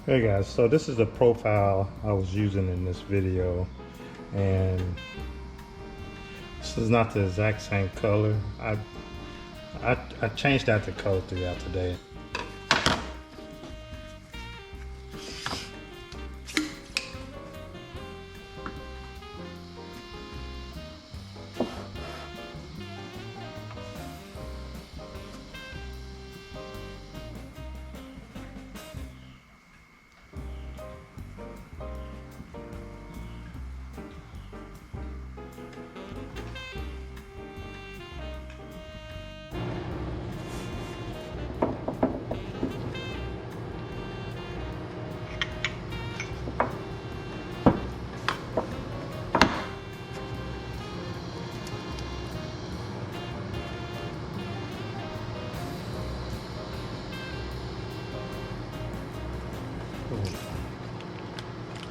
Hey guys, so this is the profile I was using in this video, and this is not the exact same color. I changed out the color throughout the day.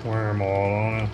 Worm all on it.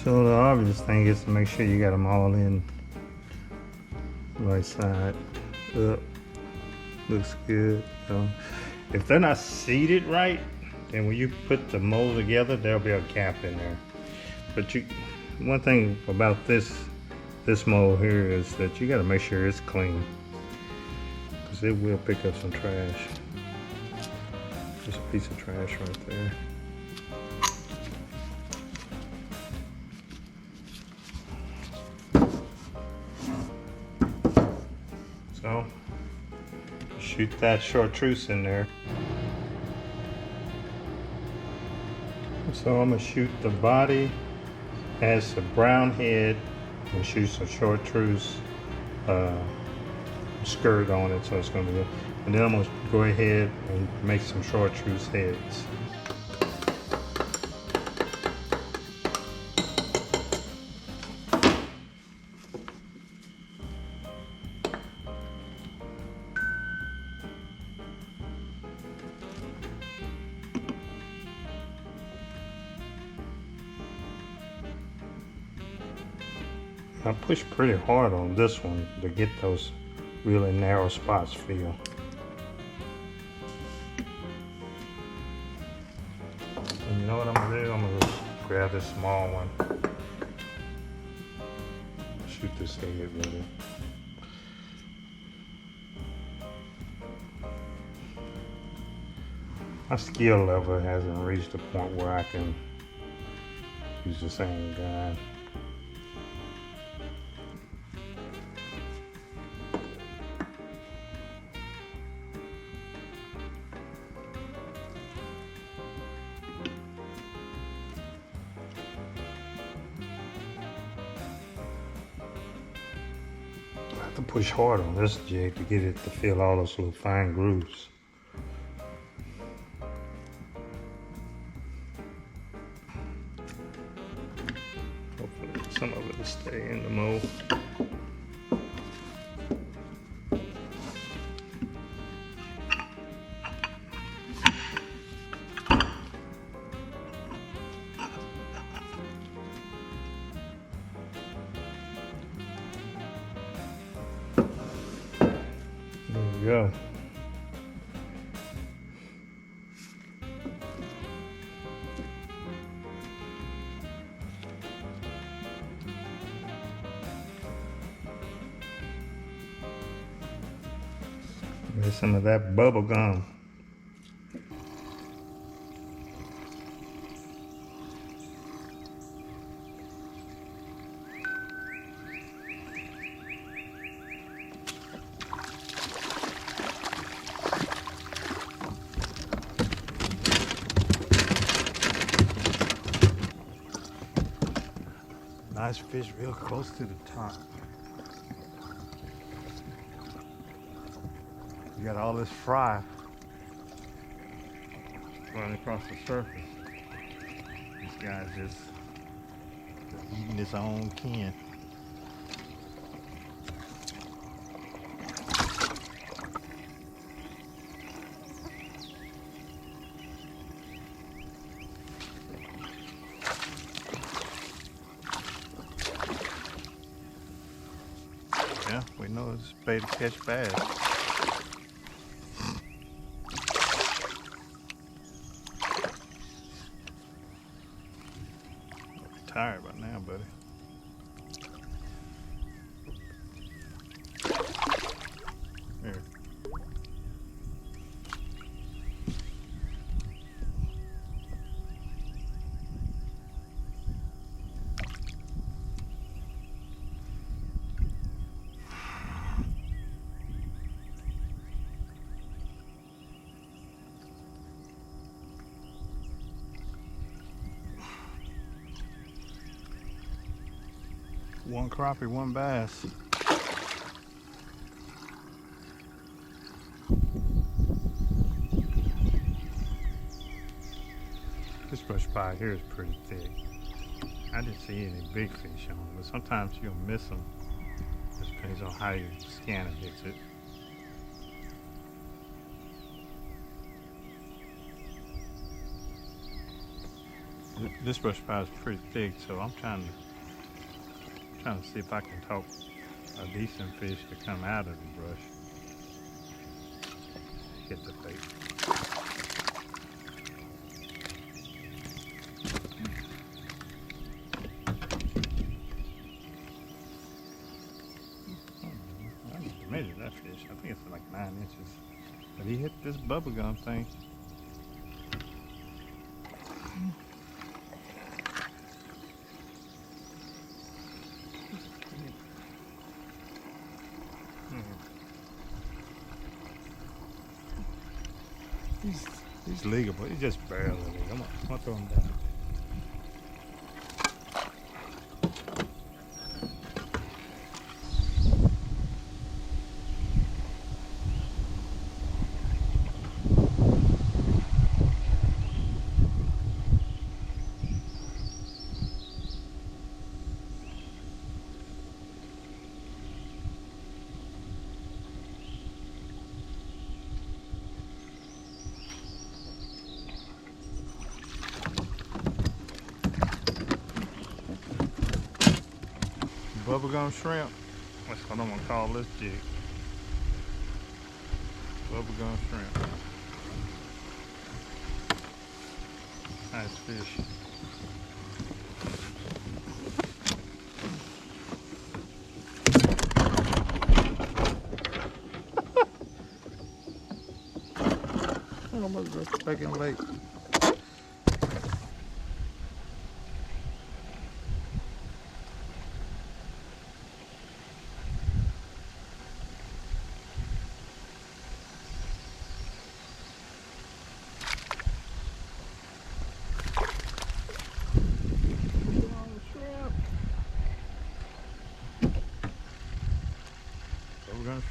So the obvious thing is to make sure you got them all in right side up. Looks good. So if they're not seated right, then when you put the mold together, there'll be a gap in there. But one thing about this mold here is that you got to make sure it's clean, because it will pick up some trash. There's a piece of trash right there. So shoot that chartreuse in there. So I'm gonna shoot the body, has a brown head, and shoot some chartreuse skirt on it, so it's gonna be good. And then I'm gonna go ahead and make some chartreuse heads. I pushed pretty hard on this one to get those really narrow spots filled. And you know what I'm gonna do? I'm gonna just grab this small one, shoot this head with it. My skill level hasn't reached the point where I can use the same gun. I have to push hard on this jig to get it to fill all those little fine grooves. Hopefully some of it will stay in the mold. There we go. There's some of that bubble gum. Nice fish real close to the top. You got all this fry running across the surface. This guy's just eating his own kin. Yeah, we know it's bait to catch bass. Tired by now, buddy. Here. One crappie, one bass. This brush pile here is pretty thick. I didn't see any big fish on it, but sometimes you'll miss them. Just depends on how your scanner hits it. This brush pile is pretty thick, so I'm trying to see if I can talk a decent fish to come out of the brush. Hit the bait. I measured that fish. I think it's like 9 inches. But he hit this bubblegum thing. He's legal, but he's just barely legal. I'm gonna throw him down. Bubblegum shrimp. That's what I'm gonna call this jig. Bubblegum shrimp. Nice fish. I'm almost back in late.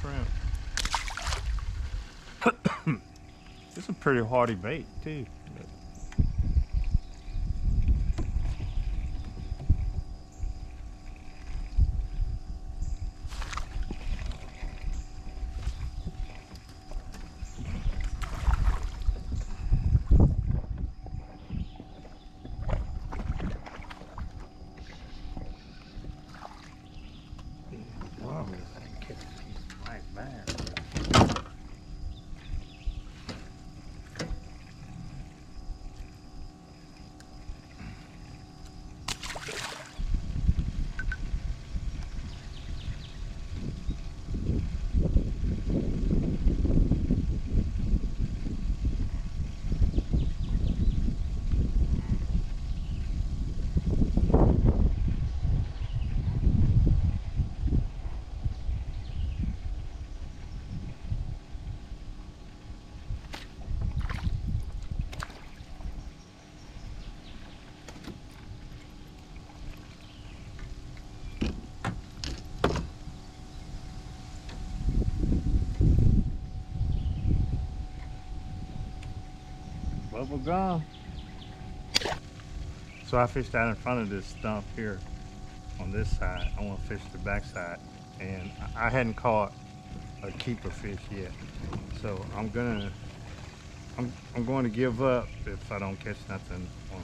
Shrimp. It's a pretty hardy bait too. Wow. Right. Bubble gum. So I fished out in front of this stump here on this side. I want to fish the back side, and I hadn't caught a keeper fish yet. So I'm going to give up if I don't catch nothing on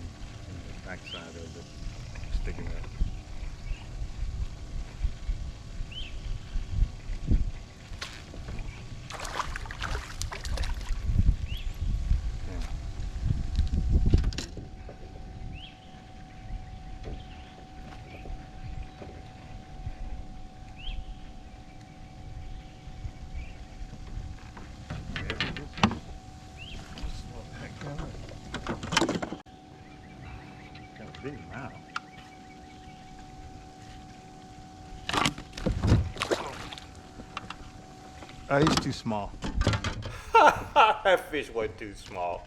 the back side of it sticking up. Big mouth. Oh, he's too small. That fish was too small.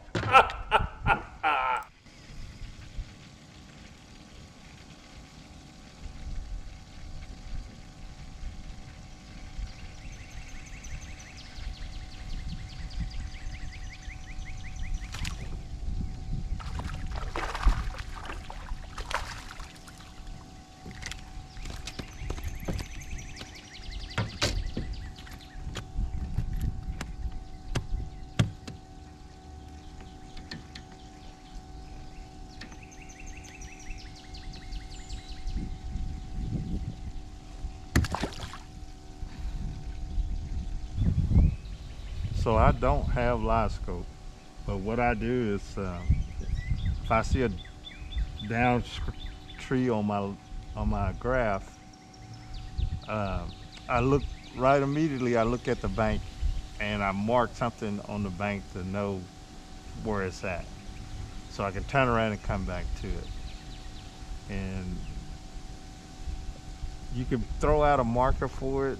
So I don't have live scope, but what I do is if I see a down tree on my graph, I look right immediately. I look at the bank, and I mark something on the bank to know where it's at, so I can turn around and come back to it. And you can throw out a marker for it,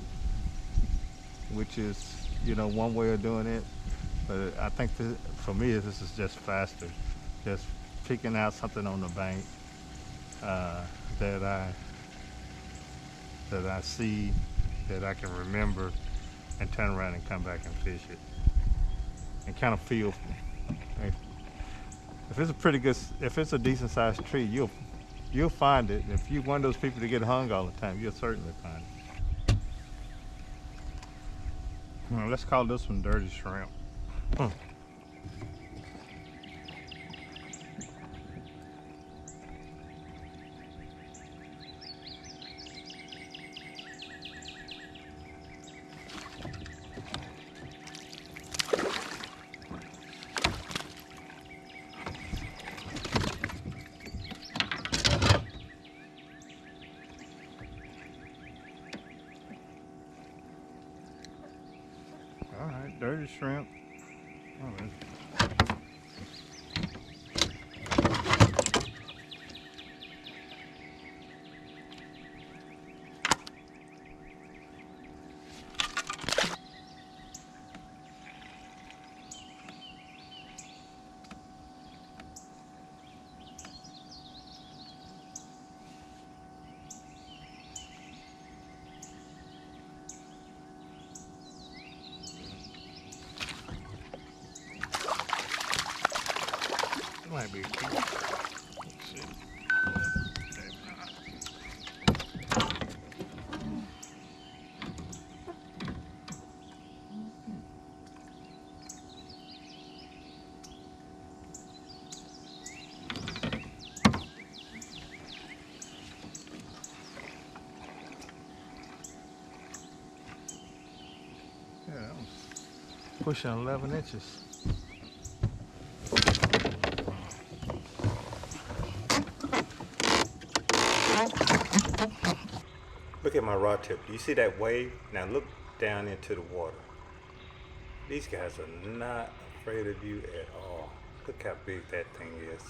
which is one way of doing it. But I think for me this is just faster, just picking out something on the bank that I see, that I can remember, and turn around and come back and fish it, and kind of feel if it's if it's a decent sized tree, you'll find it. If you're one of those people that get hung all the time, you'll certainly find it. Well, let's call this one dirty shrimp. All right, dirty shrimp. All right. It might be a keeper. Let's see. Yeah, that was pushing 11 inches. Look at my rod tip. Do you see that wave? Now look down into the water. These guys are not afraid of you at all. Look how big that thing is.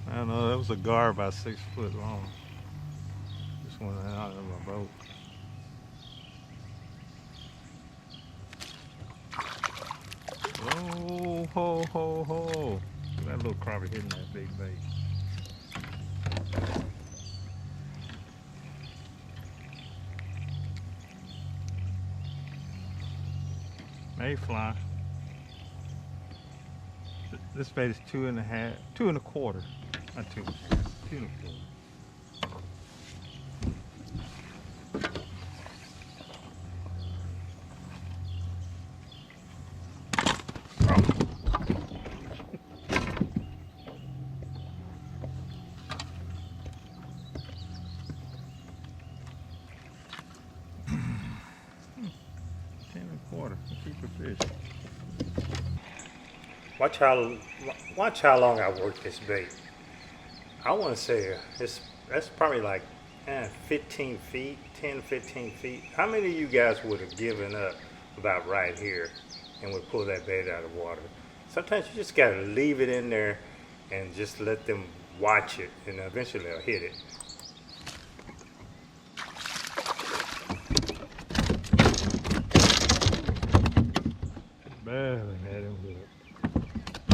I don't know, that was a gar about 6 foot long. Just went out of my boat. ho, ho, ho. That little crappie hitting that big bait. Mayfly. This bait is 2.5, 2.25. Not 2.5, 2.25. Keep a fish. Watch how long I work this bait. I want to say that's probably like 15 feet, 10, 15 feet. How many of you guys would have given up about right here and would pull that bait out of the water? Sometimes you just gotta leave it in there and just let them watch it, and eventually they'll hit it. Barely had him hooked.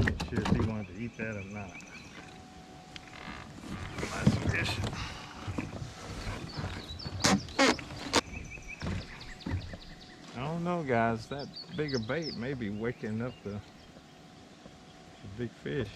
Not sure if he wanted to eat that or not. Nice fish. I don't know, guys. That bigger bait may be waking up the big fish.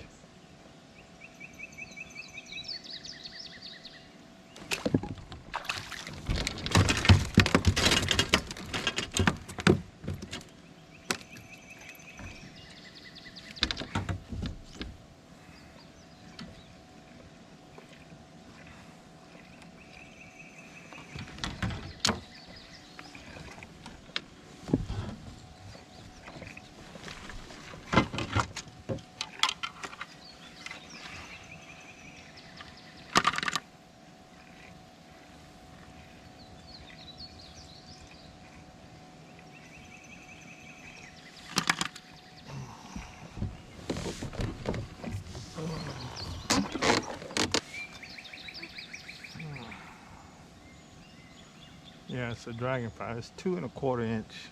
Yeah, it's a dragonfly. It's 2.25 inch,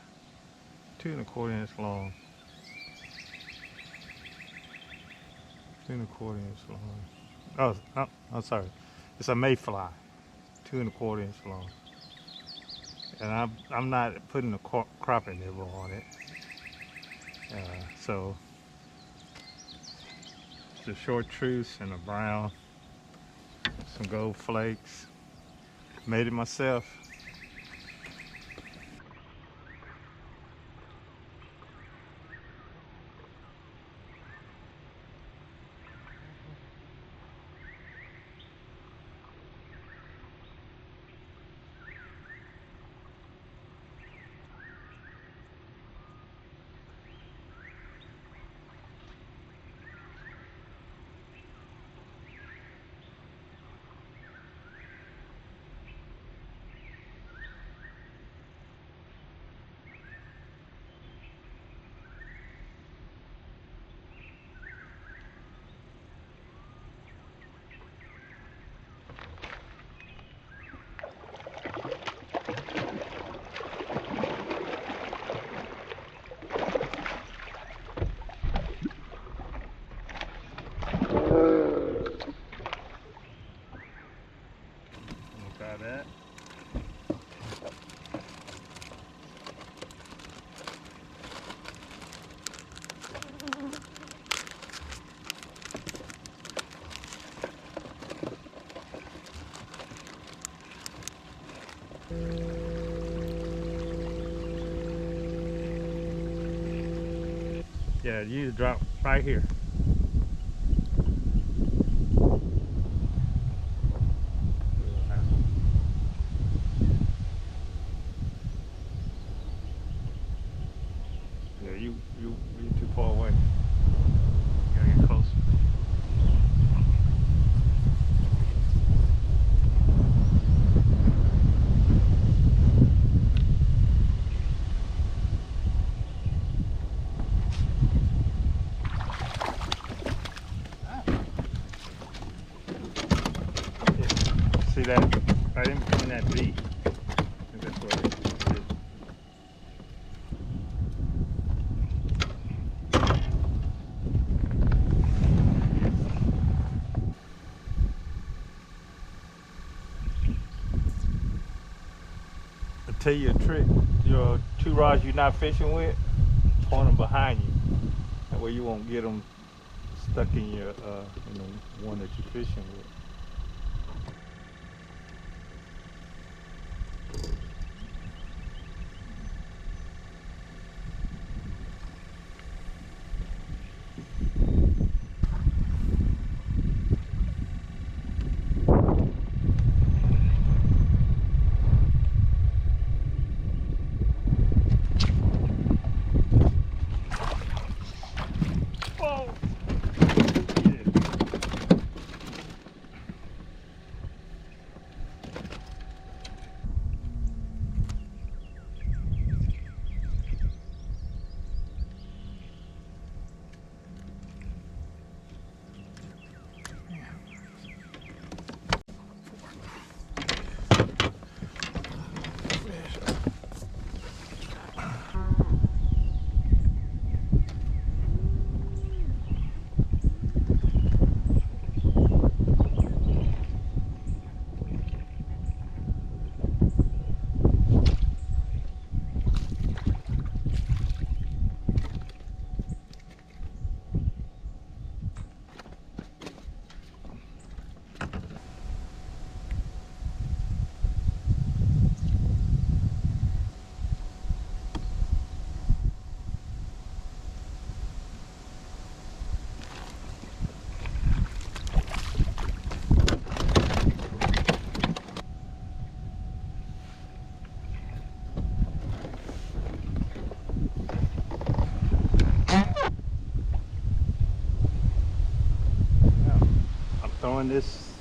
2.25 inch long. 2.25 inch long. I'm sorry. It's a mayfly, 2.25 inch long. And I'm not putting a crappie nibble on it. So it's a chartreuse and a brown, some gold flakes. Made it myself. Try that. Yeah, you drop right here. Yeah, you're too far away. You gotta get closer. Yeah. See that? Right in between that beak. That's what it is. Tell you a trick. Your two rods you're not fishing with, point them behind you. That way you won't get them stuck in your in the one that you're fishing with. Throwing this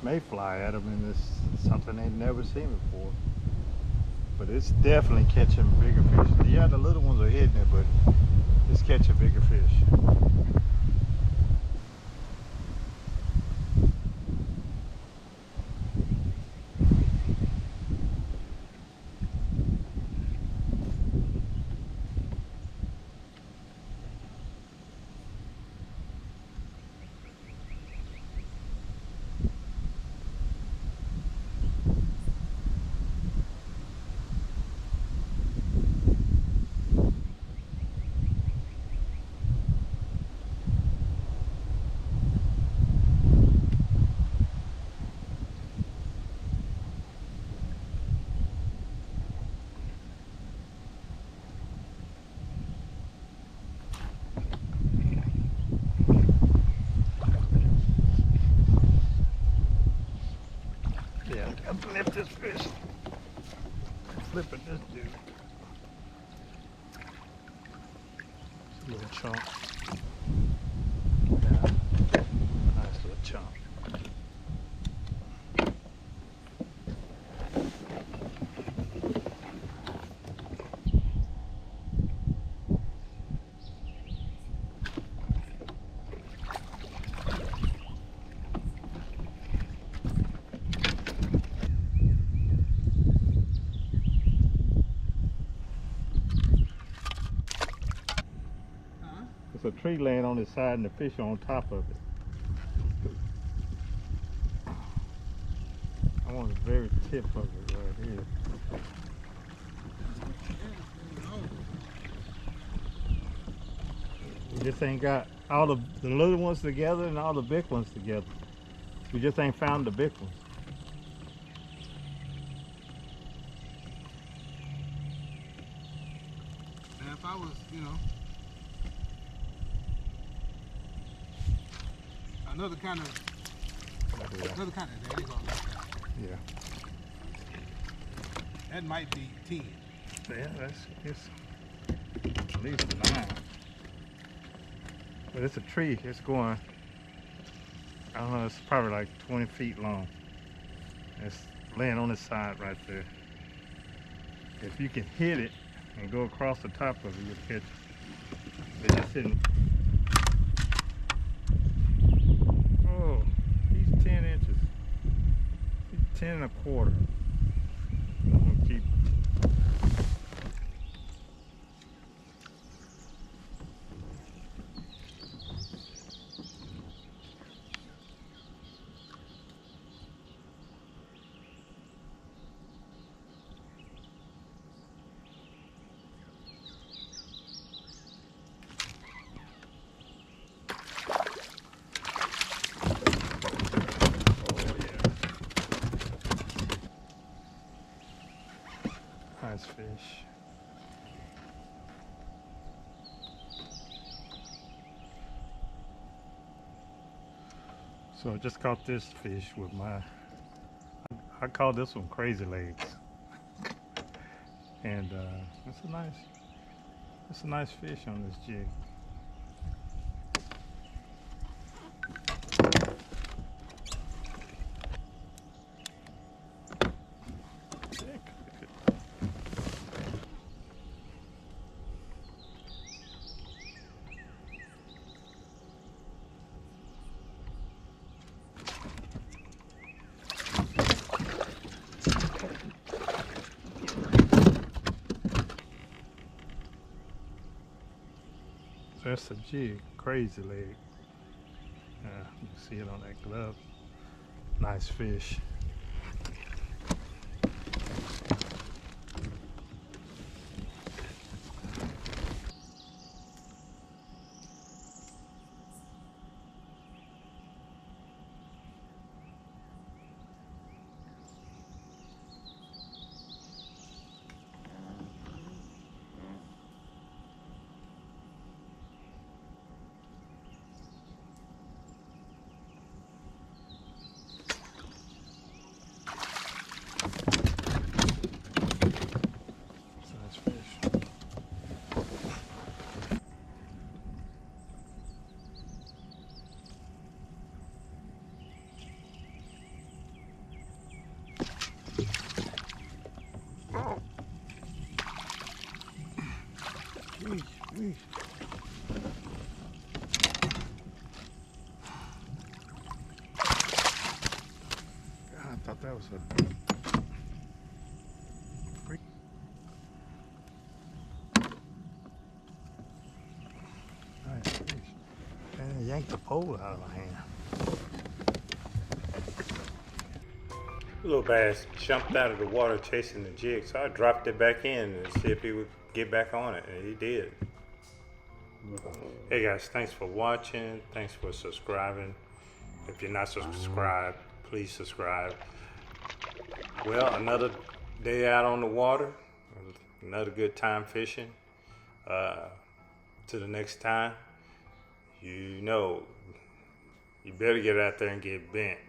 mayfly at them, and it's something they've never seen before. But it's definitely catching bigger fish. Yeah, the little ones are hitting it, but it's catching bigger fish. Yeah, I gotta flip this fish. Flipping this dude. It's a little chunk. Yeah, nice little chunk. It's a tree laying on its side and the fish are on top of it. I want the very tip of it right here. We just ain't got all the little ones together and all the big ones together. We just ain't found the big ones. And if I was, another kind of, there you go, like that. Yeah. That might be 10. Yeah, it's at least 9. But it's a tree. It's going, I don't know, it's probably like 20 feet long. It's laying on its side right there. If you can hit it and go across the top of it, you'll catch it. They're just sitting. Oh, he's 10 inches. He's 10 and a quarter. I'm gonna keep. So I just caught this fish with I call this one crazy legs. And it's a nice fish on this jig. That's a jig, crazy leg. You can see it on that glove. Nice fish. Nice fish. Weesh. God, I thought that was a freak. Nice fish. Man, yanked the pole out of my hand. Little bass jumped out of the water chasing the jig, so I dropped it back in and see if he would get back on it, and he did. Hey guys, thanks for watching. Thanks for subscribing. If you're not subscribed, please subscribe. Well, another day out on the water, another good time fishing. To the next time, you better get out there and get bent.